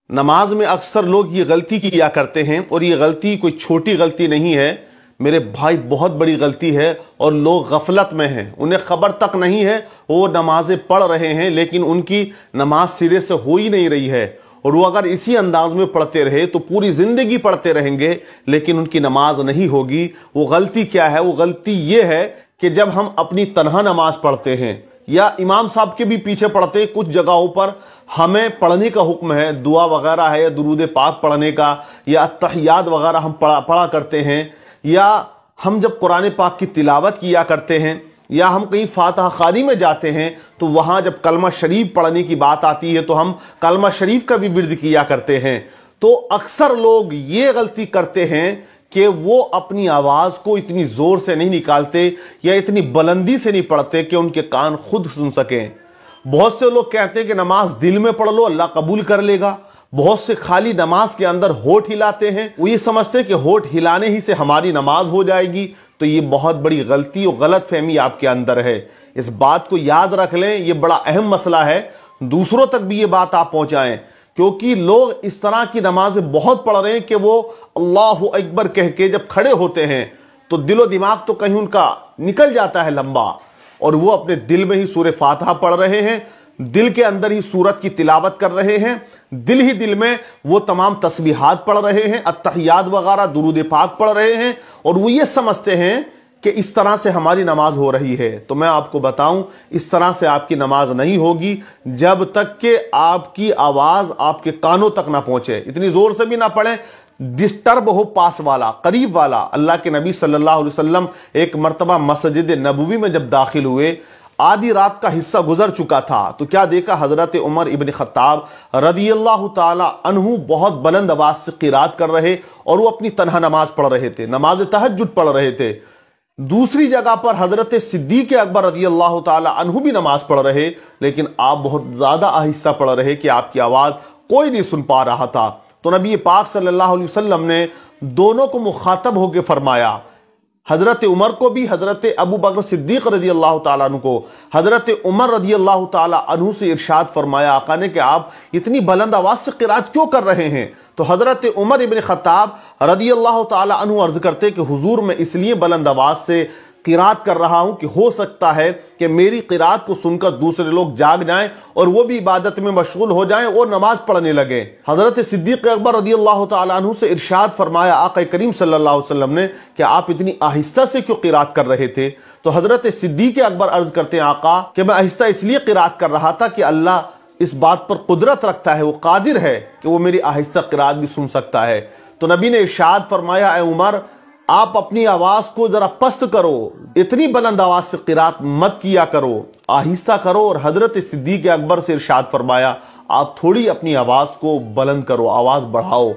نماز میں اکثر لوگ یہ غلطی کیا کرتے ہیں، اور یہ غلطی کوئی چھوٹی غلطی نہیں ہے میرے بھائی، بہت بڑی غلطی ہے، اور لوگ غفلت میں ہیں، انہیں خبر تک نہیں ہے، وہ نمازیں پڑھ رہے ہیں لیکن ان کی نماز سرے سے ہو ہی نہیں رہی ہے، اور وہ اگر اسی انداز میں پڑھتے رہے تو پوری زندگی پڑھتے رہیں گے لیکن ان کی نماز نہیں ہوگی۔ وہ غلطی کیا ہے؟ وہ غلطی یہ ہے کہ جب ہم اپنی تنہا نماز پڑھتے ہیں یا امام صاحب کے بھی پیچھے پڑھتے ہیں، کچھ جگہوں پر ہمیں پڑھنے کا حکم ہے، دعا وغیرہ ہے یا درود پاک پڑھنے کا، یا التحیات وغیرہ ہم پڑھا کرتے ہیں، یا ہم جب قرآن پاک کی تلاوت کیا کرتے ہیں، یا ہم کہیں فاتحہ خوانی میں جاتے ہیں تو وہاں جب کلمہ شریف پڑھنے کی بات آتی ہے تو ہم کلمہ شریف کا بھی ورد کیا کرتے ہیں۔ تو اکثر لوگ یہ غلطی کرتے ہیں کہ وہ اپنی آواز کو اتنی زور سے نہیں نکالتے یا اتنی بلندی سے نہیں پڑھتے کہ ان کے کان خود سن سکیں۔ بہت سے لوگ کہتے ہیں کہ نماز دل میں پڑھ لو، اللہ قبول کر لے گا۔ بہت سے خالی نماز کے اندر ہونٹ ہلاتے ہیں، وہ یہ سمجھتے ہیں کہ ہونٹ ہلانے ہی سے ہماری نماز ہو جائے گی۔ تو یہ بہت بڑی غلطی اور غلط فہمی آپ کے اندر ہے، اس بات کو یاد رکھ لیں، یہ بڑا اہم مسئلہ ہے، دوسروں تک بھی یہ بات آپ پہنچائیں، کیونکہ لوگ اس طرح کی نمازیں بہت پڑھ رہے ہیں کہ وہ اللہ اکبر کہہ کے جب کھڑے ہوتے ہیں تو دل و دماغ تو کہیں ان کا نکل جاتا ہے لمبا، اور وہ اپنے دل میں ہی سورہ فاتحہ پڑھ رہے ہیں، دل کے اندر ہی سورت کی تلاوت کر رہے ہیں، دل ہی دل میں وہ تمام تسبیحات پڑھ رہے ہیں، التحیات وغیرہ درود پاک پڑھ رہے ہیں، اور وہ یہ سمجھتے ہیں کہ اس طرح سے ہماری نماز ہو رہی ہے۔ تو میں آپ کو بتاؤں، اس طرح سے آپ کی نماز نہیں ہوگی جب تک کہ آپ کی آواز آپ کے کانوں تک نہ پہنچے، اتنی زور سے بھی نہ پڑھیں، ڈسٹرب ہو پاس والا، قریب والا۔ اللہ کے نبی صلی اللہ علیہ وسلم ایک مرتبہ مسجد نبوی میں جب داخل ہوئے، آدھی رات کا حصہ گزر چکا تھا، تو کیا دیکھا؟ حضرت عمر ابن خطاب رضی اللہ تعالی عنہ بہت بلند آواز سے قرات کر رہے، اور وہ اپنی تنہا نماز پڑھ رہے تھے، نماز تہجد پڑھ رہے تھے۔ دوسری جگہ پر حضرت صدیق اکبر رضی اللہ تعالی عنہ بھی نماز پڑھ رہے، لیکن آپ بہت زیادہ آہستہ پڑھ رہے کہ آپ کی آواز کوئی نہیں سن پا رہا تھا۔ تو نبی پاک صلی اللہ علیہ وسلم نے دونوں کو مخاطب ہو کے فرمایا، حضرت عمر کو بھی، حضرت ابو بکر صدیق رضی اللہ تعالیٰ عنہ کو، حضرت عمر رضی اللہ تعالیٰ عنہ سے ارشاد فرمایا آقا نے کہ آپ اتنی بلند آواز سے قرات کیوں کر رہے ہیں؟ تو حضرت عمر ابن خطاب رضی اللہ تعالیٰ عنہ عرض کرتے کہ حضور میں اس لیے بلند آواز سے قرات کر رہا ہوں کہ ہو سکتا ہے کہ میری قرات کو سن کر دوسرے لوگ جاگ جائیں اور وہ بھی عبادت میں مشغول ہو جائیں اور نماز پڑھنے لگے۔ حضرت صدیق اکبر رضی اللہ تعالیٰ عنہ سے ارشاد فرمایا آقا کریم صلی اللہ علیہ وسلم نے کہ آپ اتنی آہستہ سے کیوں قرات کر رہے تھے؟ تو حضرت صدیق اکبر عرض کرتے ہیں آقا کہ میں آہستہ اس لیے قرات کر رہا تھا کہ اللہ اس بات پر قدرت رکھتا ہے، وہ قادر ہے کہ وہ میری آہستہ قرات بھی سن سکتا ہے۔ تو نبی نے ارشاد فرمایا اے عمر، آپ اپنی آواز کو ذرا پست کرو، اتنی بلند آواز سے قرات مت کیا کرو، آہستہ کرو۔ اور حضرت صدیق اکبر سے ارشاد فرمایا آپ تھوڑی اپنی آواز کو بلند کرو، آواز بڑھاؤ۔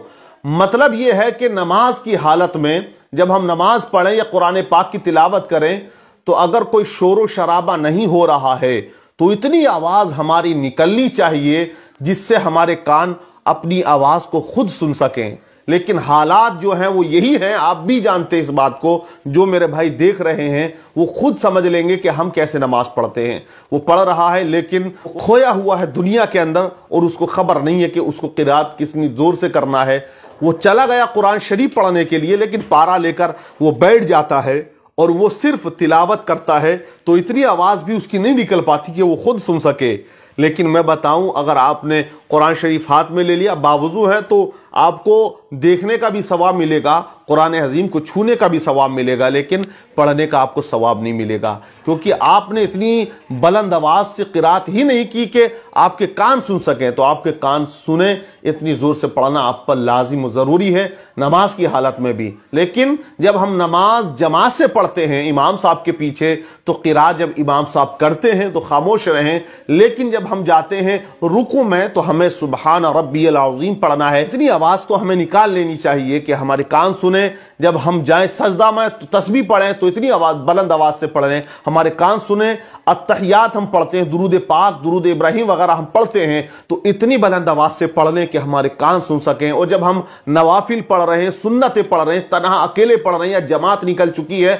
مطلب یہ ہے کہ نماز کی حالت میں جب ہم نماز پڑھیں یا قرآن پاک کی تلاوت کریں تو اگر کوئی شور و شرابہ نہیں ہو رہا ہے تو اتنی آواز ہماری نکلنی چاہیے جس سے ہمارے کان اپنی آواز کو خود سن سکیں۔ لیکن حالات جو ہیں وہ یہی ہیں، آپ بھی جانتے ہیں اس بات کو، جو میرے بھائی دیکھ رہے ہیں وہ خود سمجھ لیں گے کہ ہم کیسے نماز پڑھتے ہیں۔ وہ پڑھ رہا ہے لیکن کھویا ہوا ہے دنیا کے اندر، اور اس کو خبر نہیں ہے کہ اس کو قرات کتنی زور سے کرنا ہے۔ وہ چلا گیا قرآن شریف پڑھنے کے لیے، لیکن پارا لے کر وہ بیٹھ جاتا ہے اور وہ صرف تلاوت کرتا ہے، تو اتنی آواز بھی اس کی نہیں نکل پاتی کہ وہ خود سن سکے۔ لیکن میں بتاؤں، اگر آپ نے قرآن شریف ہاتھ میں لے لیا، باوضو ہے، تو آپ کو دیکھنے کا بھی ثواب ملے گا، قرآن عظیم کو چھونے کا بھی ثواب ملے گا، لیکن پڑھنے کا آپ کو ثواب نہیں ملے گا، کیونکہ آپ نے اتنی بلند آواز سے قرات ہی نہیں کی کہ آپ کے کان سن سکیں۔ تو آپ کے کان سنیں، اتنی زور سے پڑھنا آپ پر لازم و ضروری ہے نماز کی حالت میں بھی۔ لیکن جب ہم نماز جماعت سے پڑھتے ہیں امام صاحب کے پیچھے، تو قرات جب امام صاحب کرتے ہیں تو خاموش رہیں، لیکن جب ہم جاتے ہیں رکوع میں تو ہمیں سبحان ربی العظیم پڑھنا ہے۔ اتنی آواز تو ہمیں نکال لینی چاہیے کہ ہمارے کان سنیں۔ جب ہم جائیں سجدہ میں تو تسبیح پڑھیں تو اتنی آواز بلند آواز سے پڑھیں ہمارے کان سنیں۔ التحیات ہم پڑھتے ہیں، درود پاک، درود ابراہیم وغیرہ ہم پڑھتے ہیں تو اتنی بلند آواز سے پڑھ لیں کہ ہمارے کان سن سکیں۔ اور جب ہم نوافل پڑھ رہے ہیں، سنتیں پڑھ رہے ہیں، تنہا اکیلے پڑھ رہے ہیں یا جماعت نکل چکی ہے،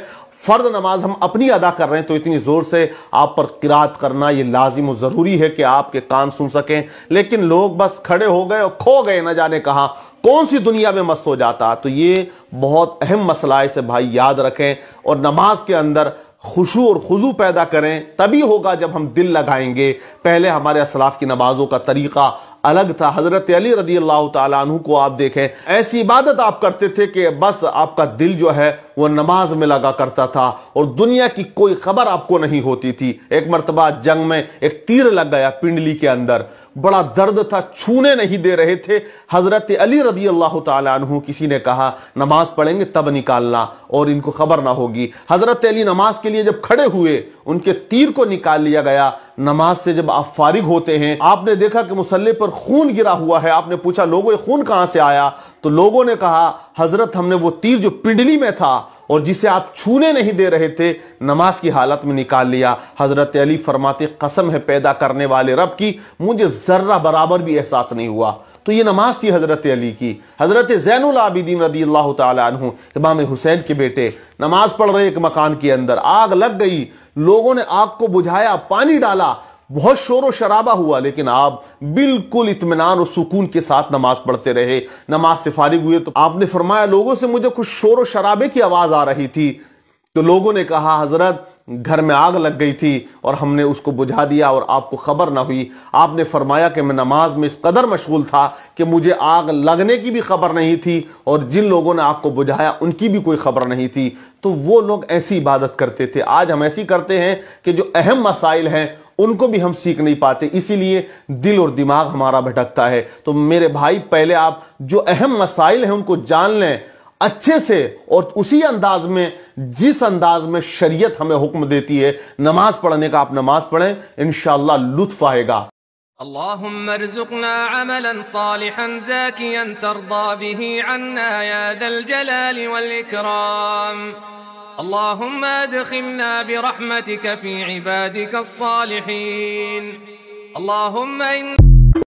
فرض نماز ہم اپنی ادا کر رہے ہیں تو اتنی زور سے آپ پر قرات کرنا یہ لازم و ضروری ہے کہ آپ کے کان سن سکیں، لیکن لوگ بس کھڑے ہو گئے اور کھو گئے، نہ جانے کہاں کون سی دنیا میں مست ہو جاتا۔ تو یہ بہت اہم مسئلہ ہے، اسے بھائی یاد رکھیں، اور نماز کے اندر خشوع اور خضوع پیدا کریں، تبھی ہوگا جب ہم دل لگائیں گے۔ پہلے ہمارے اسلاف کی نمازوں کا طریقہ الگ تھا۔ حضرت علی رضی اللہ تعالیٰ عنہ کو آپ دیکھیں، ایسی عبادت آپ کرتے تھے کہ بس آپ کا دل جو ہے وہ نماز میں لگا کرتا تھا اور دنیا کی کوئی خبر آپ کو نہیں ہوتی تھی۔ ایک مرتبہ جنگ میں ایک تیر لگ گیا پنڈلی کے اندر، بڑا درد تھا، چھونے نہیں دے رہے تھے حضرت علی رضی اللہ تعالیٰ عنہ۔ کسی نے کہا نماز پڑھیں گے تب نکالنا اور ان کو خبر نہ ہوگی۔ حضرت علی نماز کے لیے جب کھڑے ہوئے، ان کے تیر کو نکال لیا گیا۔ نماز سے جب آپ فارغ ہوتے ہیں، آپ نے دیکھا کہ مصلی پر خون گرا ہوا ہے۔ آپ نے پوچھا لوگوں یہ خون کہاں سے آیا؟ تو لوگوں نے کہا حضرت ہم نے وہ تیر جو پنڈلی میں تھا اور جسے آپ چھونے نہیں دے رہے تھے، نماز کی حالت میں نکال لیا۔ حضرت علی فرماتے قسم ہے پیدا کرنے والے رب کی، مجھے ذرہ برابر بھی احساس نہیں ہوا۔ تو یہ نماز تھی حضرت علی کی۔ حضرت زین العابدین رضی اللہ تعالی عنہ، امام حسین کے بیٹے، نماز پڑھ رہے ایک مکان کے اندر، آگ لگ گئی، لوگوں نے آگ کو بجھایا، پانی ڈالا، بہت شور و شرابہ ہوا، لیکن آپ بالکل اطمینان اور سکون کے ساتھ نماز پڑھتے رہے۔ نماز سے فارغ ہوئے تو آپ نے فرمایا لوگوں سے مجھے کچھ شور و شرابے کی آواز آ رہی تھی، تو لوگوں نے کہا حضرت گھر میں آگ لگ گئی تھی اور ہم نے اس کو بجھا دیا اور آپ کو خبر نہ ہوئی۔ آپ نے فرمایا کہ میں نماز میں اس قدر مشغول تھا کہ مجھے آگ لگنے کی بھی خبر نہیں تھی اور جن لوگوں نے آگ کو بجھایا ان کی بھی کوئی خبر نہیں تھی۔ تو وہ لوگ ایسی عبادت کرتے تھے، آج ہم ایسی کرتے ہیں کہ جو اہم مسائل ہیں ان کو بھی ہم سیکھ نہیں پاتے، اسی لیے دل اور دماغ ہمارا بھٹکتا ہے۔ تو میرے بھائی پہلے آپ جو اہم مسائل ہیں ان کو جان لیں اچھے سے، اور اسی انداز میں جس انداز میں شریعت ہمیں حکم دیتی ہے نماز پڑھنے کا، آپ نماز پڑھیں، انشاءاللہ لطف آئے گا۔ اللهم ارزقنا عملا صالحا زاكيا ترضى به عنا يا ذا الجلال والإكرام. اللهم ادخلنا برحمتك في عبادك الصالحين. اللهم